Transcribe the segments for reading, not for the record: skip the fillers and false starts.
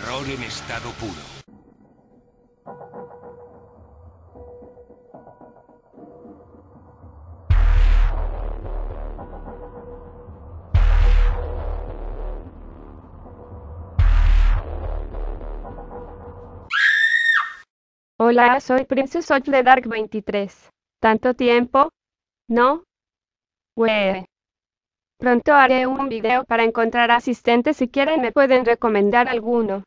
terror en estado puro. Hola, soy Princess of the Dark 23. ¿Tanto tiempo? ¿No? Wee. Pronto haré un video para encontrar asistentes, si quieren me pueden recomendar alguno.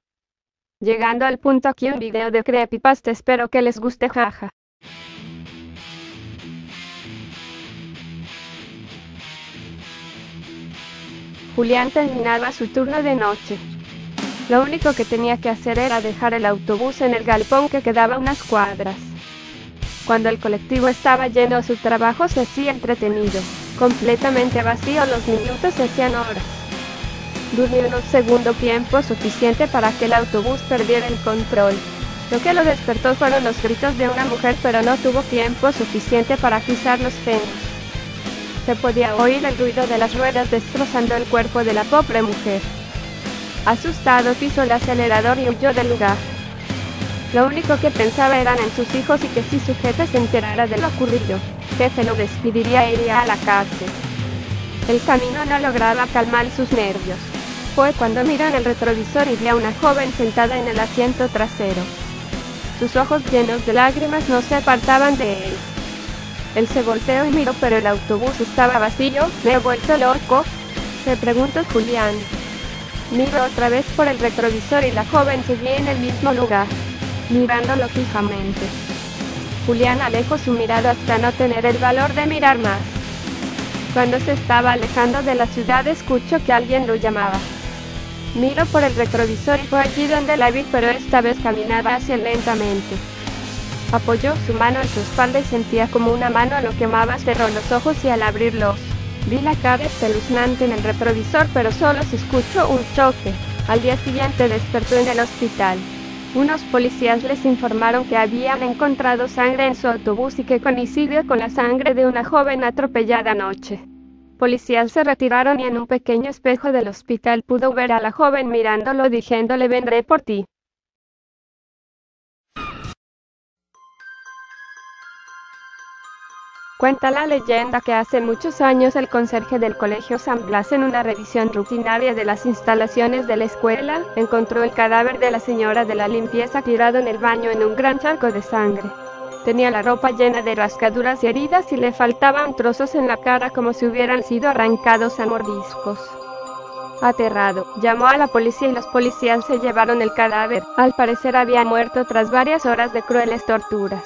Llegando al punto aquí un video de creepypasta, espero que les guste, jaja. Julián terminaba su turno de noche. Lo único que tenía que hacer era dejar el autobús en el galpón que quedaba a unas cuadras. Cuando el colectivo estaba lleno, su trabajo se hacía entretenido. Completamente vacío, los minutos se hacían horas. Durmió un segundo tiempo suficiente para que el autobús perdiera el control. Lo que lo despertó fueron los gritos de una mujer, pero no tuvo tiempo suficiente para agizar los frenos. Se podía oír el ruido de las ruedas destrozando el cuerpo de la pobre mujer. Asustado, pisó el acelerador y huyó del lugar. Lo único que pensaba eran en sus hijos y que si su jefe se enterara de lo ocurrido, jefe lo despediría e iría a la cárcel. El camino no lograba calmar sus nervios. Fue cuando miró en el retrovisor y vio a una joven sentada en el asiento trasero. Sus ojos llenos de lágrimas no se apartaban de él. Él se volteó y miró, pero el autobús estaba vacío. ¿Me he vuelto loco?, se preguntó Julián. Miró otra vez por el retrovisor y la joven seguía en el mismo lugar, mirándolo fijamente. Julián alejó su mirada hasta no tener el valor de mirar más. Cuando se estaba alejando de la ciudad, escuchó que alguien lo llamaba. Miró por el retrovisor y fue allí donde la vi, pero esta vez caminaba hacia él lentamente. Apoyó su mano en su espalda y sentía como una mano lo quemaba. Cerró los ojos y al abrirlos, vi la cara espeluznante en el retrovisor, pero solo se escuchó un choque. Al día siguiente despertó en el hospital. Unos policías les informaron que habían encontrado sangre en su autobús y que coincidió con la sangre de una joven atropellada anoche. Policías se retiraron y en un pequeño espejo del hospital pudo ver a la joven mirándolo, diciéndole: vendré por ti. Cuenta la leyenda que hace muchos años el conserje del colegio San Blas, en una revisión rutinaria de las instalaciones de la escuela, encontró el cadáver de la señora de la limpieza tirado en el baño en un gran charco de sangre. Tenía la ropa llena de rasgaduras y heridas y le faltaban trozos en la cara como si hubieran sido arrancados a mordiscos. Aterrado, llamó a la policía y los policías se llevaron el cadáver. Al parecer había muerto tras varias horas de crueles torturas.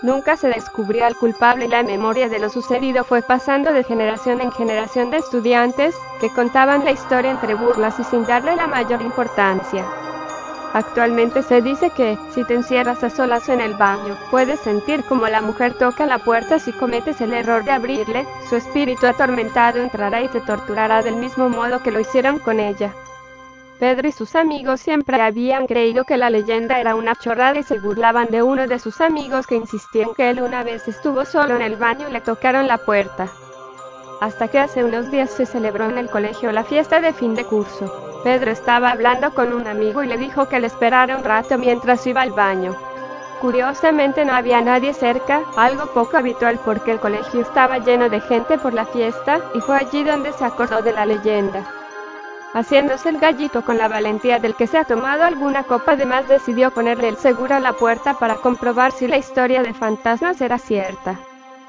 Nunca se descubrió al culpable y la memoria de lo sucedido fue pasando de generación en generación de estudiantes, que contaban la historia entre burlas y sin darle la mayor importancia. Actualmente se dice que, si te encierras a solas en el baño, puedes sentir como la mujer toca la puerta. Si cometes el error de abrirle, su espíritu atormentado entrará y te torturará del mismo modo que lo hicieron con ella. Pedro y sus amigos siempre habían creído que la leyenda era una chorrada y se burlaban de uno de sus amigos que insistió en que él una vez estuvo solo en el baño y le tocaron la puerta. Hasta que hace unos días se celebró en el colegio la fiesta de fin de curso. Pedro estaba hablando con un amigo y le dijo que le esperara un rato mientras iba al baño. Curiosamente no había nadie cerca, algo poco habitual porque el colegio estaba lleno de gente por la fiesta, y fue allí donde se acordó de la leyenda. Haciéndose el gallito con la valentía del que se ha tomado alguna copa de más, decidió ponerle el seguro a la puerta para comprobar si la historia de fantasmas era cierta.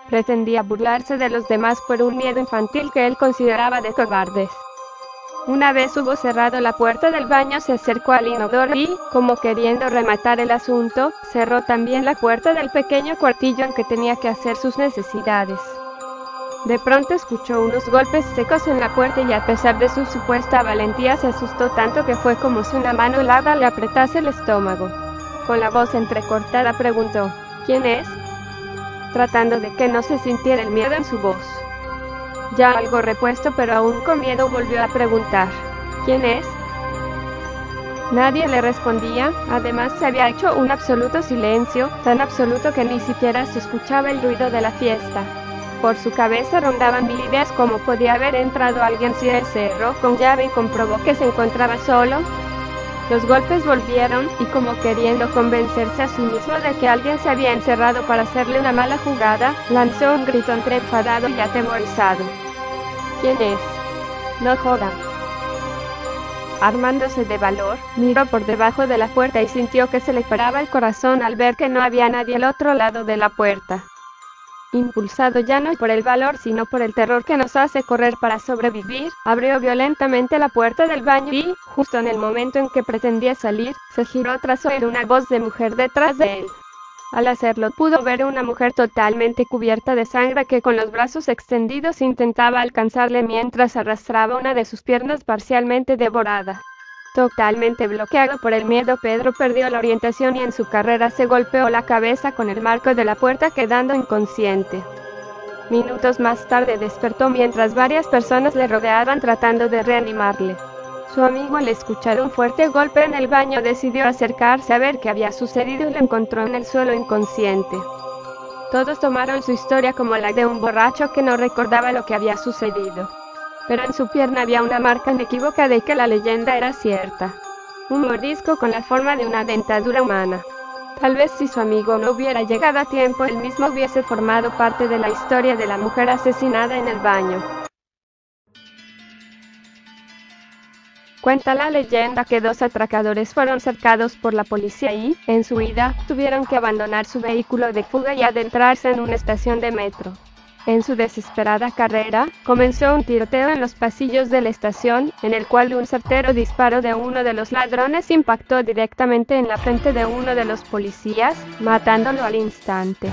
Pretendía burlarse de los demás por un miedo infantil que él consideraba de cobardes. Una vez hubo cerrado la puerta del baño, se acercó al inodoro y, como queriendo rematar el asunto, cerró también la puerta del pequeño cuartillo en que tenía que hacer sus necesidades. De pronto escuchó unos golpes secos en la puerta y, a pesar de su supuesta valentía, se asustó tanto que fue como si una mano helada le apretase el estómago. Con la voz entrecortada preguntó: ¿quién es?, tratando de que no se sintiera el miedo en su voz. Ya algo repuesto, pero aún con miedo, volvió a preguntar: ¿quién es? Nadie le respondía. Además se había hecho un absoluto silencio, tan absoluto que ni siquiera se escuchaba el ruido de la fiesta. Por su cabeza rondaban mil ideas: cómo podía haber entrado alguien si él cerró con llave y comprobó que se encontraba solo. Los golpes volvieron, y como queriendo convencerse a sí mismo de que alguien se había encerrado para hacerle una mala jugada, lanzó un grito entre enfadado y atemorizado. ¿Quién es? No jodan. Armándose de valor, miró por debajo de la puerta y sintió que se le paraba el corazón al ver que no había nadie al otro lado de la puerta. Impulsado ya no por el valor sino por el terror que nos hace correr para sobrevivir, abrió violentamente la puerta del baño y, justo en el momento en que pretendía salir, se giró tras oír una voz de mujer detrás de él. Al hacerlo pudo ver una mujer totalmente cubierta de sangre que con los brazos extendidos intentaba alcanzarle mientras arrastraba una de sus piernas parcialmente devorada. Totalmente bloqueado por el miedo, Pedro perdió la orientación y en su carrera se golpeó la cabeza con el marco de la puerta quedando inconsciente. Minutos más tarde despertó mientras varias personas le rodeaban tratando de reanimarle. Su amigo, al escuchar un fuerte golpe en el baño, decidió acercarse a ver qué había sucedido y lo encontró en el suelo inconsciente. Todos tomaron su historia como la de un borracho que no recordaba lo que había sucedido. Pero en su pierna había una marca inequívoca de que la leyenda era cierta. Un mordisco con la forma de una dentadura humana. Tal vez si su amigo no hubiera llegado a tiempo, él mismo hubiese formado parte de la historia de la mujer asesinada en el baño. Cuenta la leyenda que dos atracadores fueron cercados por la policía y, en su huida, tuvieron que abandonar su vehículo de fuga y adentrarse en una estación de metro. En su desesperada carrera, comenzó un tiroteo en los pasillos de la estación, en el cual un certero disparo de uno de los ladrones impactó directamente en la frente de uno de los policías, matándolo al instante.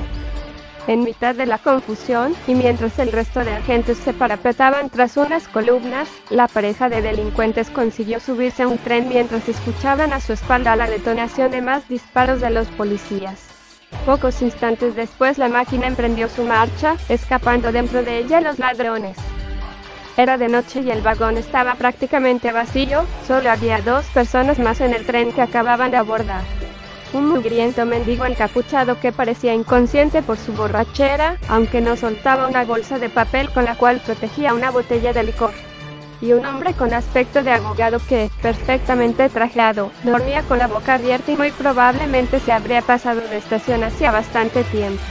En mitad de la confusión, y mientras el resto de agentes se parapetaban tras unas columnas, la pareja de delincuentes consiguió subirse a un tren mientras escuchaban a su espalda la detonación de más disparos de los policías. Pocos instantes después la máquina emprendió su marcha, escapando dentro de ella los ladrones. Era de noche y el vagón estaba prácticamente vacío, solo había dos personas más en el tren que acababan de abordar. Un mugriento mendigo encapuchado que parecía inconsciente por su borrachera, aunque no soltaba una bolsa de papel con la cual protegía una botella de licor. Y un hombre con aspecto de abogado que, perfectamente trajeado, dormía con la boca abierta y muy probablemente se habría pasado la estación hacía bastante tiempo.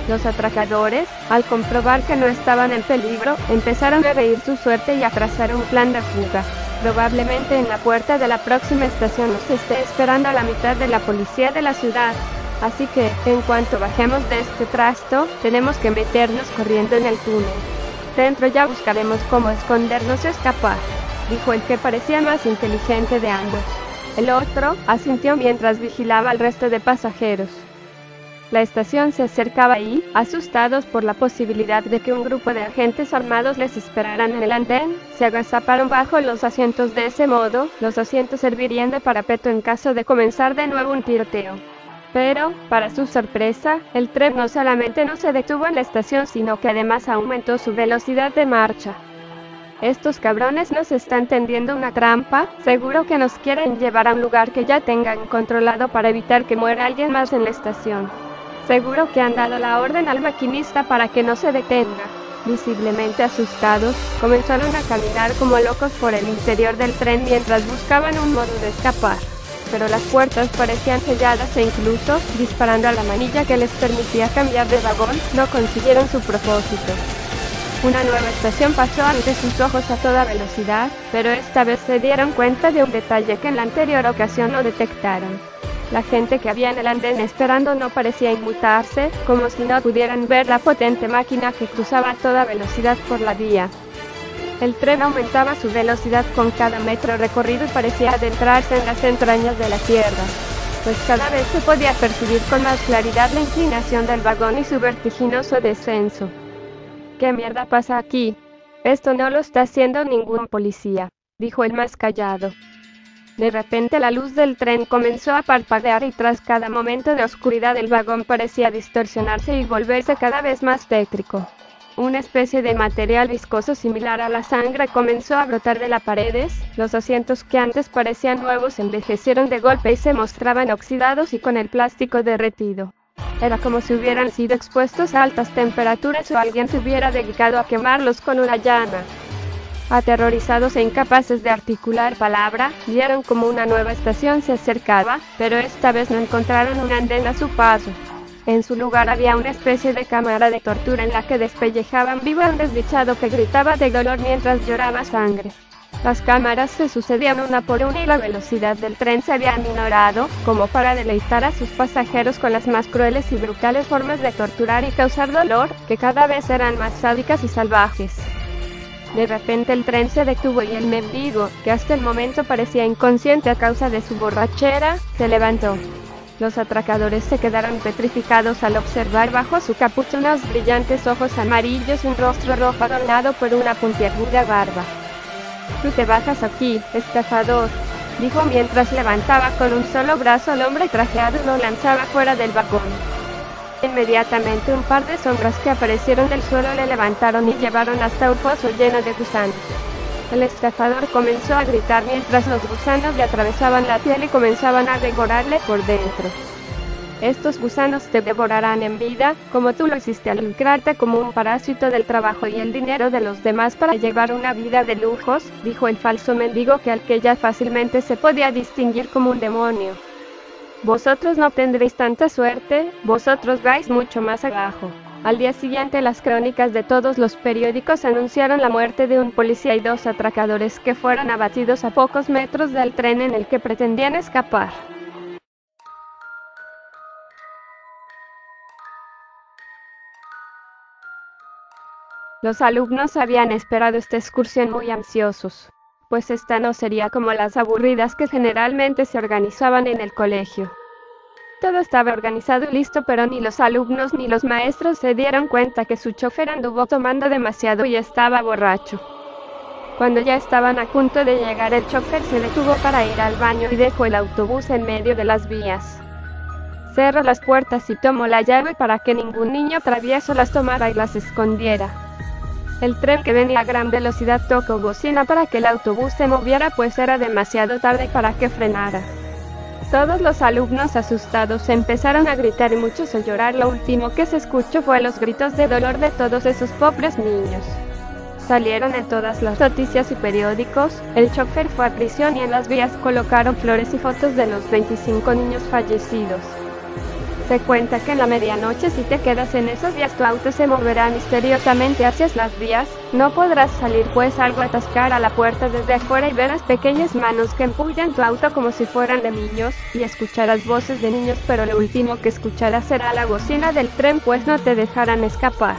Los atracadores, al comprobar que no estaban en peligro, empezaron a reír su suerte y a trazar un plan de fuga. Probablemente en la puerta de la próxima estación nos esté esperando a la mitad de la policía de la ciudad. Así que, en cuanto bajemos de este trasto, tenemos que meternos corriendo en el túnel. Dentro ya buscaremos cómo escondernos y escapar, dijo el que parecía más inteligente de ambos. El otro asintió mientras vigilaba al resto de pasajeros. La estación se acercaba y, asustados por la posibilidad de que un grupo de agentes armados les esperaran en el andén, se agazaparon bajo los asientos. De ese modo, los asientos servirían de parapeto en caso de comenzar de nuevo un tiroteo. Pero, para su sorpresa, el tren no solamente no se detuvo en la estación sino que además aumentó su velocidad de marcha. Estos cabrones nos están tendiendo una trampa, seguro que nos quieren llevar a un lugar que ya tengan controlado para evitar que muera alguien más en la estación. Seguro que han dado la orden al maquinista para que no se detenga. Visiblemente asustados, comenzaron a caminar como locos por el interior del tren mientras buscaban un modo de escapar. Pero las puertas parecían selladas e incluso, disparando a la manilla que les permitía cambiar de vagón, no consiguieron su propósito. Una nueva estación pasó ante sus ojos a toda velocidad, pero esta vez se dieron cuenta de un detalle que en la anterior ocasión no detectaron. La gente que había en el andén esperando no parecía inmutarse, como si no pudieran ver la potente máquina que cruzaba a toda velocidad por la vía. El tren aumentaba su velocidad con cada metro recorrido y parecía adentrarse en las entrañas de la tierra, pues cada vez se podía percibir con más claridad la inclinación del vagón y su vertiginoso descenso. ¿Qué mierda pasa aquí? Esto no lo está haciendo ningún policía, dijo el más callado. De repente la luz del tren comenzó a parpadear y tras cada momento de oscuridad el vagón parecía distorsionarse y volverse cada vez más tétrico. Una especie de material viscoso similar a la sangre comenzó a brotar de las paredes, los asientos que antes parecían nuevos envejecieron de golpe y se mostraban oxidados y con el plástico derretido. Era como si hubieran sido expuestos a altas temperaturas o alguien se hubiera dedicado a quemarlos con una llama. Aterrorizados e incapaces de articular palabra, vieron como una nueva estación se acercaba, pero esta vez no encontraron un andén a su paso. En su lugar había una especie de cámara de tortura en la que despellejaban vivo a un desdichado que gritaba de dolor mientras lloraba sangre. Las cámaras se sucedían una por una y la velocidad del tren se había aminorado, como para deleitar a sus pasajeros con las más crueles y brutales formas de torturar y causar dolor, que cada vez eran más sádicas y salvajes. De repente el tren se detuvo y el mendigo, que hasta el momento parecía inconsciente a causa de su borrachera, se levantó. Los atracadores se quedaron petrificados al observar bajo su capucha unos brillantes ojos amarillos y un rostro rojo adornado por una puntiaguda barba. «Tú te bajas aquí, estafador», dijo mientras levantaba con un solo brazo al hombre trajeado y lo lanzaba fuera del vagón. Inmediatamente un par de sombras que aparecieron del suelo le levantaron y llevaron hasta un pozo lleno de gusanos. El estafador comenzó a gritar mientras los gusanos le atravesaban la piel y comenzaban a devorarle por dentro. «Estos gusanos te devorarán en vida, como tú lo hiciste al lucrarte como un parásito del trabajo y el dinero de los demás para llevar una vida de lujos», dijo el falso mendigo al que ya fácilmente se podía distinguir como un demonio. «Vosotros no tendréis tanta suerte, vosotros vais mucho más abajo». Al día siguiente las crónicas de todos los periódicos anunciaron la muerte de un policía y 2 atracadores que fueron abatidos a pocos metros del tren en el que pretendían escapar. Los alumnos habían esperado esta excursión muy ansiosos, pues esta no sería como las aburridas que generalmente se organizaban en el colegio. Todo estaba organizado y listo, pero ni los alumnos ni los maestros se dieron cuenta que su chofer anduvo tomando demasiado y estaba borracho. Cuando ya estaban a punto de llegar, el chofer se detuvo para ir al baño y dejó el autobús en medio de las vías. Cerró las puertas y tomó la llave para que ningún niño travieso las tomara y las escondiera. El tren, que venía a gran velocidad, tocó bocina para que el autobús se moviera, pues era demasiado tarde para que frenara. Todos los alumnos asustados empezaron a gritar y muchos a llorar. Lo último que se escuchó fue los gritos de dolor de todos esos pobres niños. Salieron en todas las noticias y periódicos, el chofer fue a prisión y en las vías colocaron flores y fotos de los 25 niños fallecidos. Se cuenta que en la medianoche, si te quedas en esos vías, tu auto se moverá misteriosamente hacia las vías. No podrás salir, pues algo atascar a la puerta desde afuera y verás pequeñas manos que empujan tu auto como si fueran de niños, y escucharás voces de niños, pero lo último que escucharás será la bocina del tren, pues no te dejarán escapar.